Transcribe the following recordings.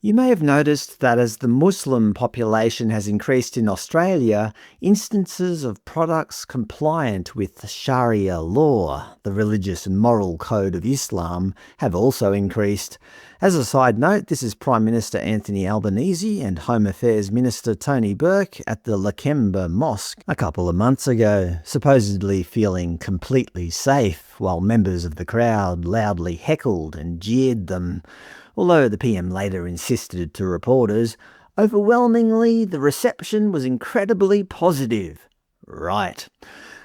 You may have noticed that as the Muslim population has increased in Australia, instances of products compliant with Sharia law, the religious and moral code of Islam, have also increased. As a side note, this is Prime Minister Anthony Albanese and Home Affairs Minister Tony Burke at the Lakemba Mosque a couple of months ago, supposedly feeling completely safe, while members of the crowd loudly heckled and jeered them. Although the PM later insisted to reporters, overwhelmingly the reception was incredibly positive. Right.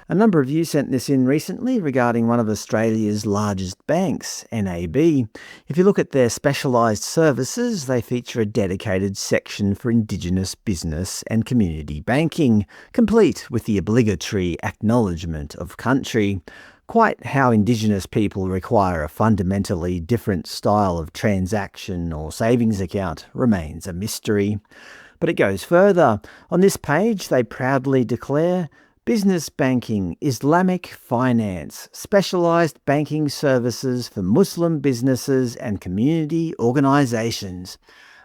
A number of you sent this in recently regarding one of Australia's largest banks, NAB. If you look at their specialised services, they feature a dedicated section for Indigenous business and community banking, complete with the obligatory Acknowledgement of Country. Quite how Indigenous people require a fundamentally different style of transaction or savings account remains a mystery. But it goes further. On this page, they proudly declare business banking, Islamic finance, specialised banking services for Muslim businesses and community organisations.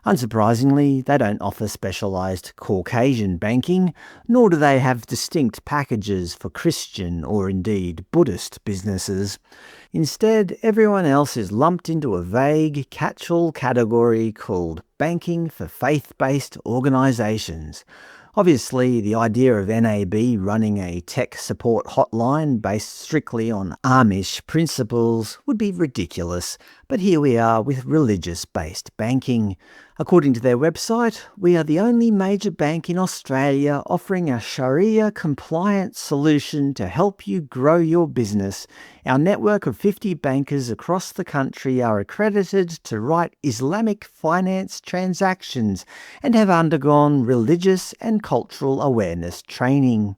Unsurprisingly, they don't offer specialised Caucasian banking, nor do they have distinct packages for Christian or indeed Buddhist businesses. Instead, everyone else is lumped into a vague catch-all category called banking for faith-based organisations. Obviously, the idea of NAB running a tech support hotline based strictly on Amish principles would be ridiculous, but here we are with religious-based banking. According to their website, we are the only major bank in Australia offering a Sharia-compliant solution to help you grow your business. Our network of 50 bankers across the country are accredited to write Islamic finance transactions and have undergone religious and cultural awareness training.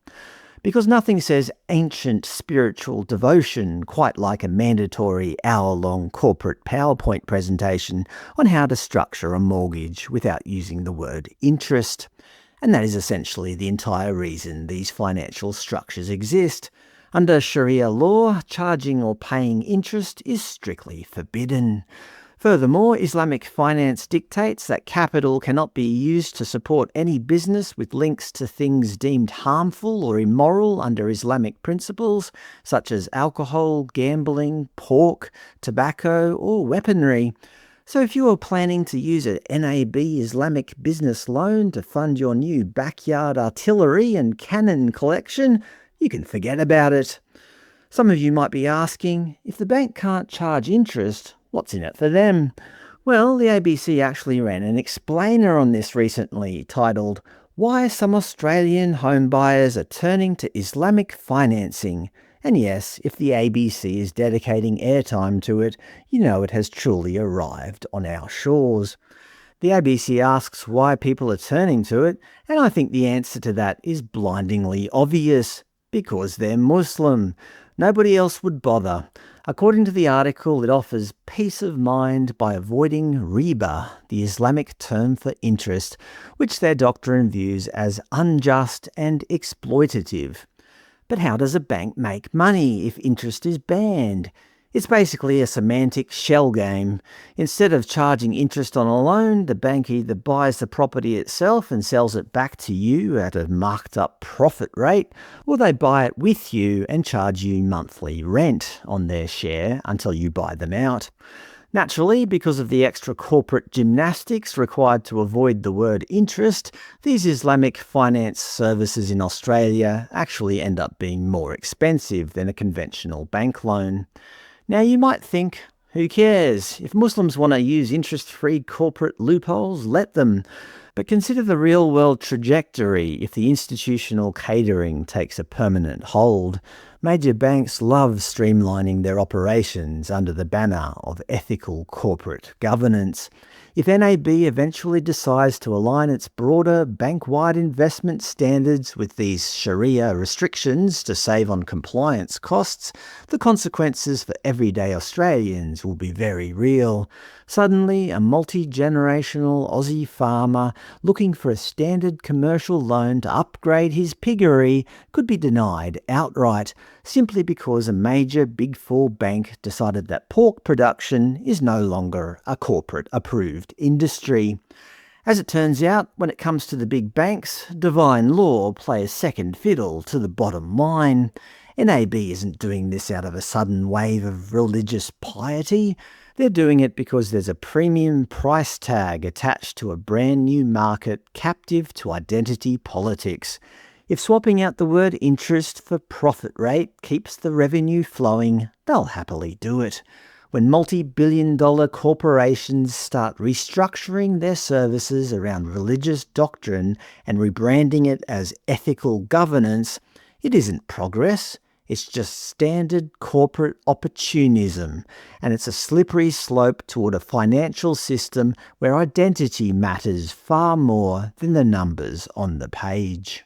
Because nothing says ancient spiritual devotion quite like a mandatory hour-long corporate PowerPoint presentation on how to structure a mortgage without using the word interest. And that is essentially the entire reason these financial structures exist. Under Sharia law, charging or paying interest is strictly forbidden. Furthermore, Islamic finance dictates that capital cannot be used to support any business with links to things deemed harmful or immoral under Islamic principles, such as alcohol, gambling, pork, tobacco, or weaponry. So if you are planning to use an NAB Islamic business loan to fund your new backyard artillery and cannon collection, you can forget about it. Some of you might be asking, if the bank can't charge interest, what's in it for them? Well, the ABC actually ran an explainer on this recently, titled Why Some Australian Home Buyers Are Turning to Islamic Financing. And yes, if the ABC is dedicating airtime to it, you know it has truly arrived on our shores. The ABC asks why people are turning to it, and I think the answer to that is blindingly obvious. Because they're Muslim. Nobody else would bother. According to the article, it offers peace of mind by avoiding riba, the Islamic term for interest, which their doctrine views as unjust and exploitative. But how does a bank make money if interest is banned? It's basically a semantic shell game. Instead of charging interest on a loan, the bank either buys the property itself and sells it back to you at a marked up profit rate, or they buy it with you and charge you monthly rent on their share until you buy them out. Naturally, because of the extra corporate gymnastics required to avoid the word interest, these Islamic finance services in Australia actually end up being more expensive than a conventional bank loan. Now you might think, who cares? If Muslims want to use interest-free corporate loopholes, let them. But consider the real-world trajectory if the institutional catering takes a permanent hold. Major banks love streamlining their operations under the banner of ethical corporate governance. If NAB eventually decides to align its broader bank-wide investment standards with these Sharia restrictions to save on compliance costs, the consequences for everyday Australians will be very real. Suddenly, a multi-generational Aussie farmer looking for a standard commercial loan to upgrade his piggery could be denied outright, simply because a major Big Four bank decided that pork production is no longer a corporate-approved industry. As it turns out, when it comes to the big banks, divine law plays second fiddle to the bottom line. NAB isn't doing this out of a sudden wave of religious piety. They're doing it because there's a premium price tag attached to a brand new market captive to identity politics. If swapping out the word interest for profit rate keeps the revenue flowing, they'll happily do it. When multi-billion-dollar corporations start restructuring their services around religious doctrine and rebranding it as ethical governance, it isn't progress. It's just standard corporate opportunism, and it's a slippery slope toward a financial system where identity matters far more than the numbers on the page.